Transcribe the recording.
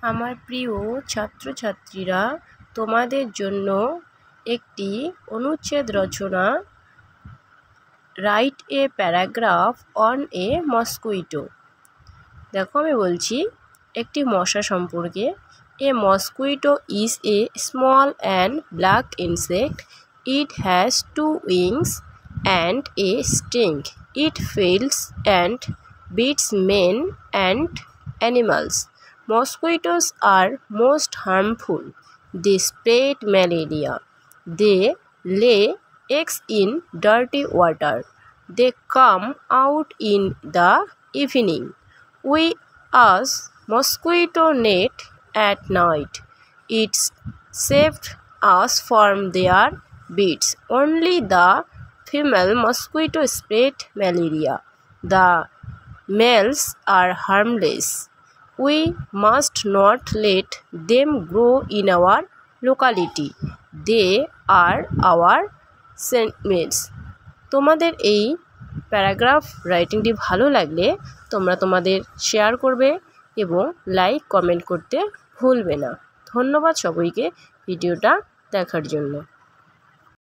আমার প্রিয় ছাত্রছাত্রীরা, তোমাদের জন্য একটি অনুচ্ছেদ রচনা, write a paragraph on a mosquito. দেখো আমি বলছি একটি মশা সম্পর্কে। A mosquito is a small and black insect. It has 2 wings and a sting. It feeds and bites men and animals. Mosquitoes are most harmful. They spread malaria. They lay eggs in dirty water. They come out in the evening. We use mosquito net at night. It saved us from their bites. Only the female mosquito spread malaria. The males are harmless. We must not let them grow in our locality. They are our enemies. তোমাদের এই paragraph রাইটিংটি ভালো লাগলে তোমরা তোমাদের share করবে এবং like comment করতে ভুলবে না। ধন্যবাদ সবাইকে ভিডিওটা দেখার জন্য।